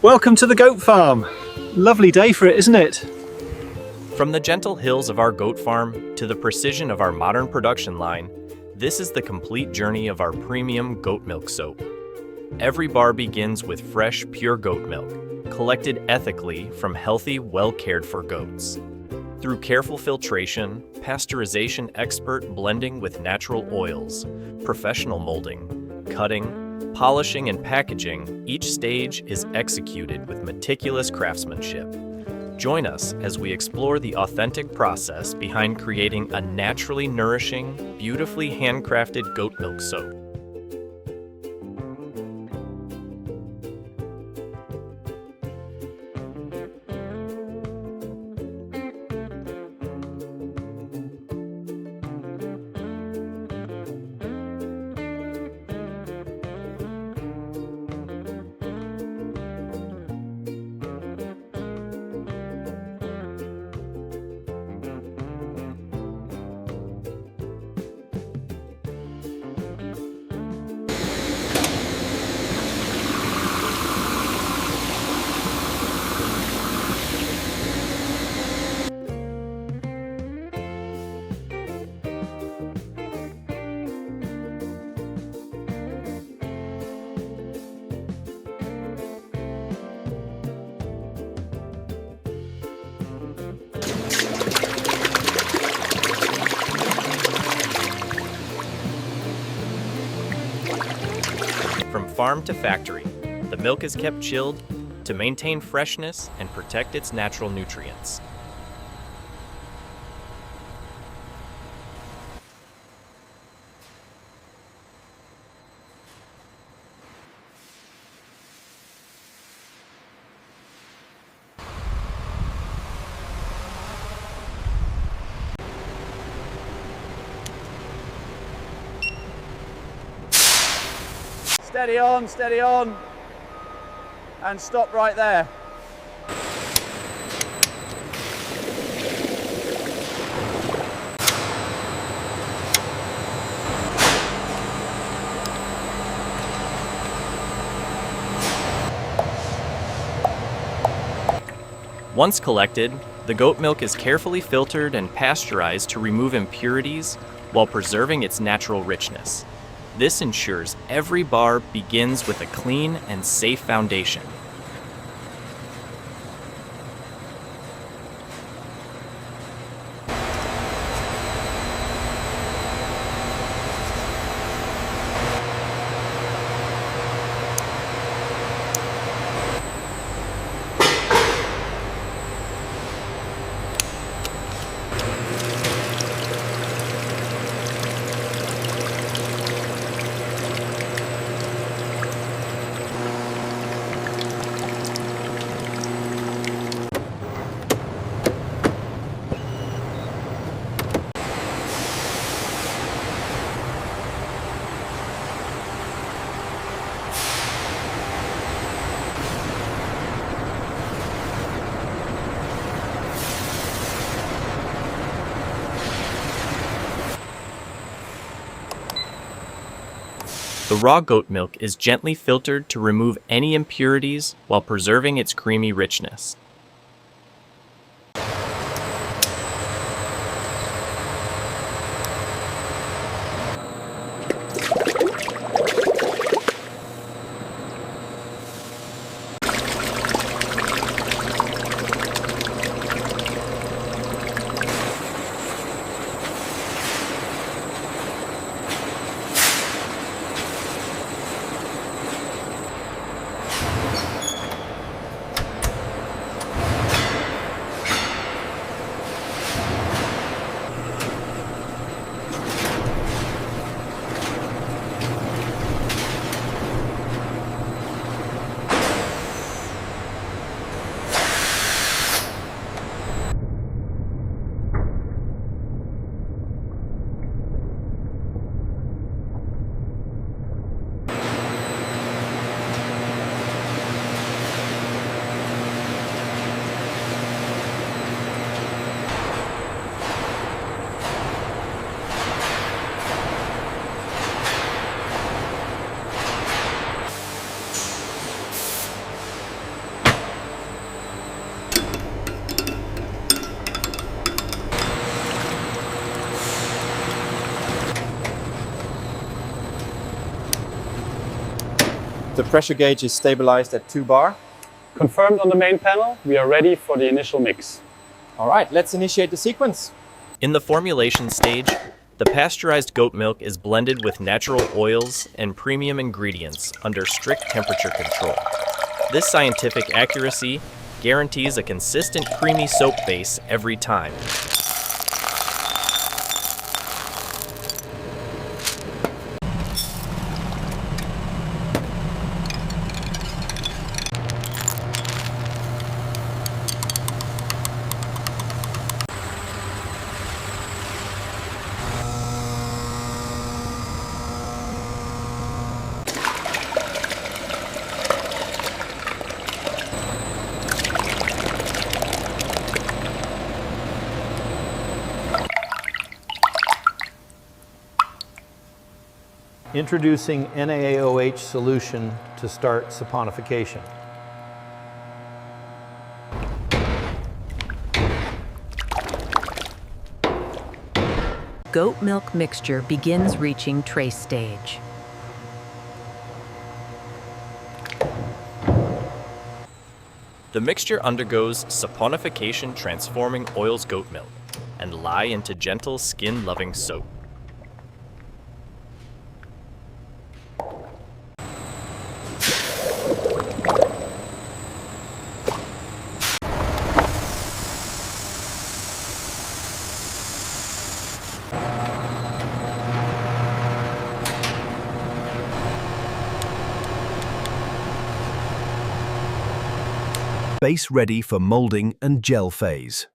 Welcome to the goat farm. Lovely day for it, isn't it? From the gentle hills of our goat farm to the precision of our modern production line, this is the complete journey of our premium goat milk soap. Every bar begins with fresh, pure goat milk, collected ethically from healthy, well-cared-for goats. Through careful filtration, pasteurization expert blending with natural oils, professional molding, cutting, polishing, and packaging, each stage is executed with meticulous craftsmanship. Join us as we explore the authentic process behind creating a naturally nourishing, beautifully handcrafted goat milk soap. From farm to factory, the milk is kept chilled to maintain freshness and protect its natural nutrients. Steady on, and stop right there. Once collected, the goat milk is carefully filtered and pasteurized to remove impurities while preserving its natural richness. This ensures every bar begins with a clean and safe foundation. The raw goat milk is gently filtered to remove any impurities while preserving its creamy richness. The pressure gauge is stabilized at 2 bar. Confirmed on the main panel, we are ready for the initial mix. All right, let's initiate the sequence. In the formulation stage, the pasteurized goat milk is blended with natural oils and premium ingredients under strict temperature control. This scientific accuracy guarantees a consistent creamy soap base every time. Introducing NaOH solution to start saponification. Goat milk mixture begins reaching trace stage. The mixture undergoes saponification, transforming oils goat milk and lye into gentle skin-loving soap. Base ready for molding and gel phase.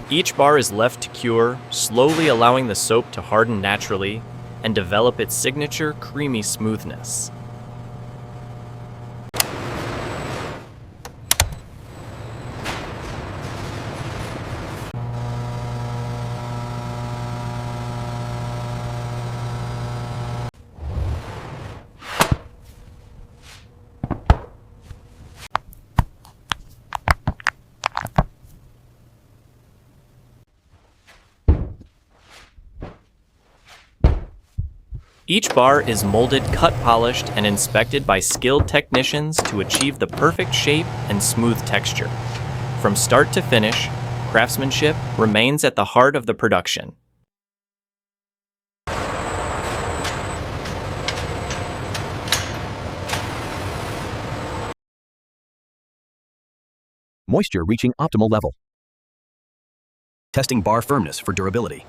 Each bar is left to cure, slowly allowing the soap to harden naturally and develop its signature creamy smoothness. Each bar is molded, cut, polished, and inspected by skilled technicians to achieve the perfect shape and smooth texture. From start to finish, craftsmanship remains at the heart of the production. Moisture reaching optimal level. Testing bar firmness for durability.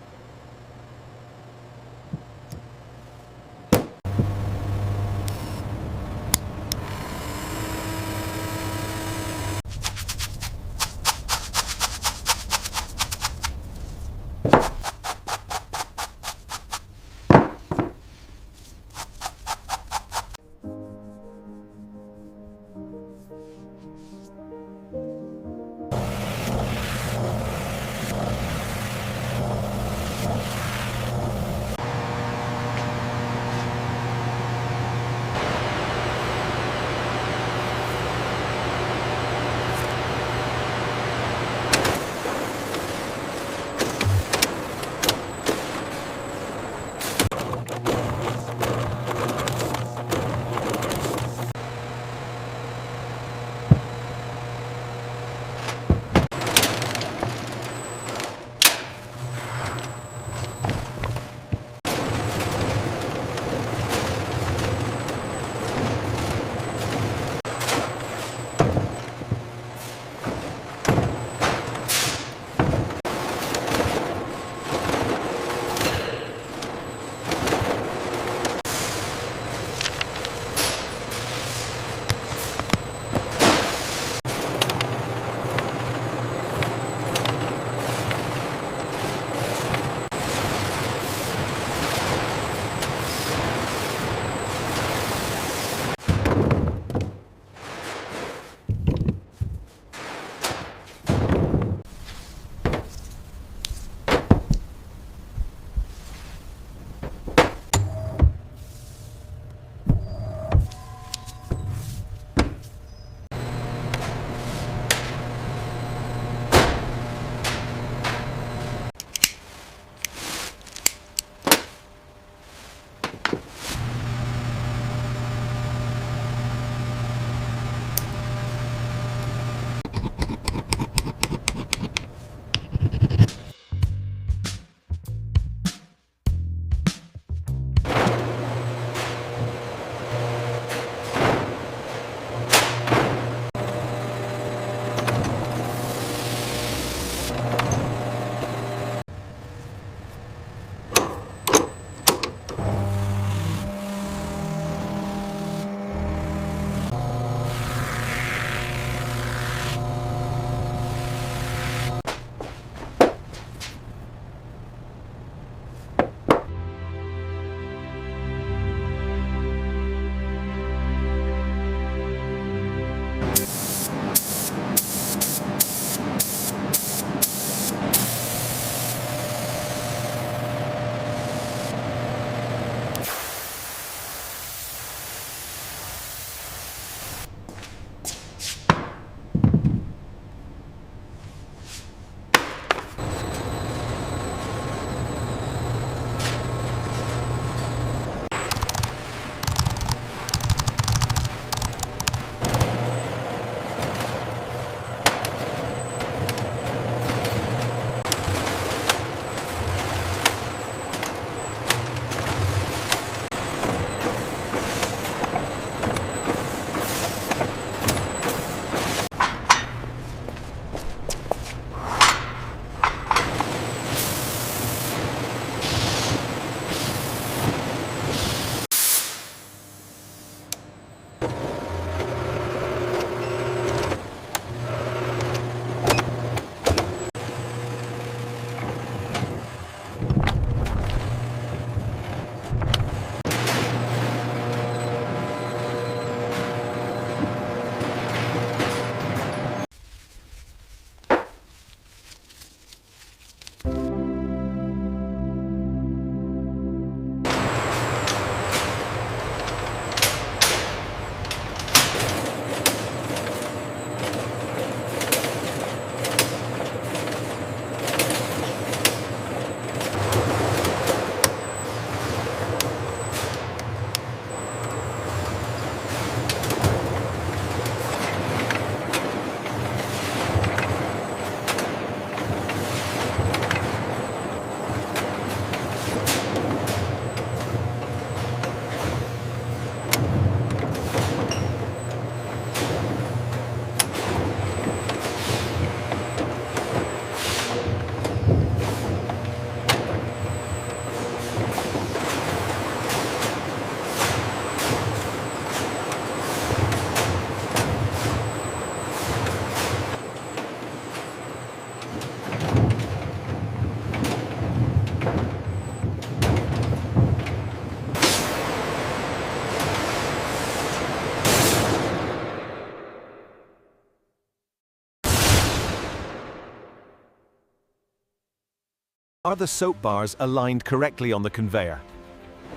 Are the soap bars aligned correctly on the conveyor?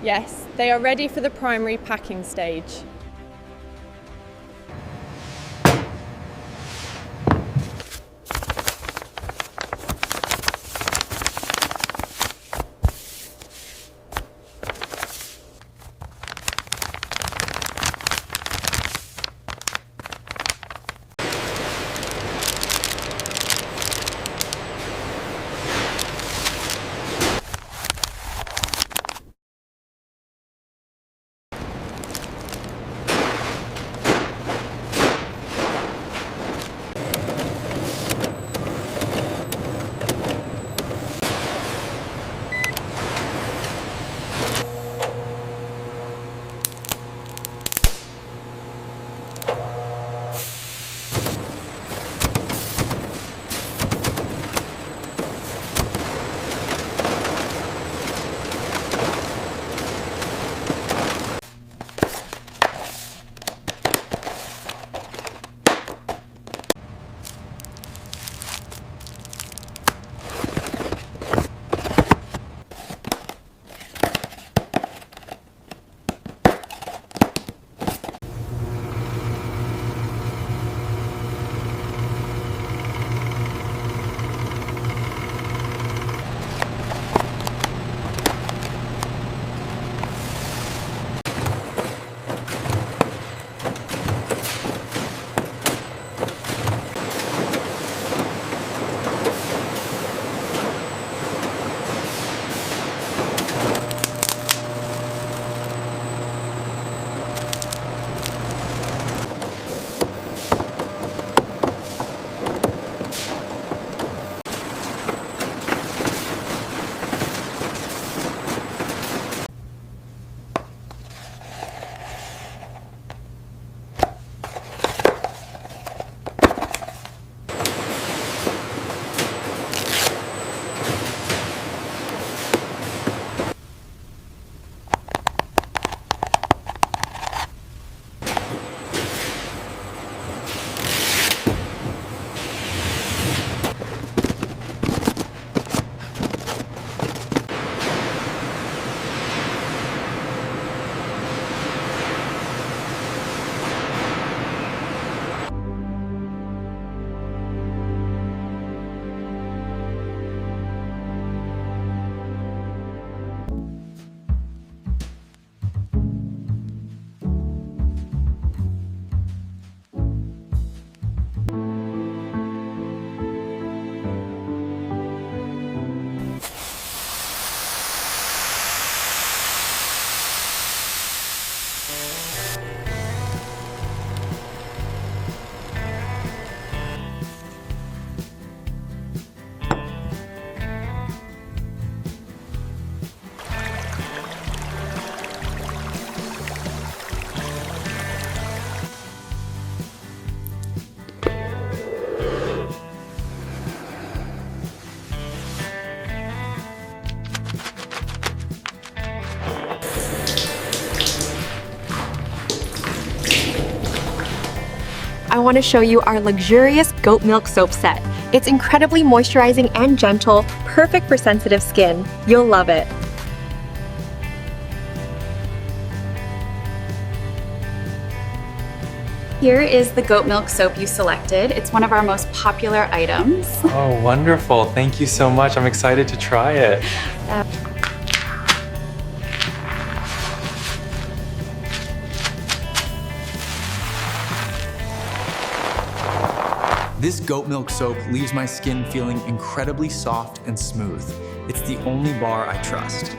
Yes, they are ready for the primary packing stage. I want to show you our luxurious goat milk soap set. It's incredibly moisturizing and gentle, perfect for sensitive skin. You'll love it. Here is the goat milk soap you selected. It's one of our most popular items. Oh, wonderful. Thank you so much. I'm excited to try it. This goat milk soap leaves my skin feeling incredibly soft and smooth. It's the only bar I trust.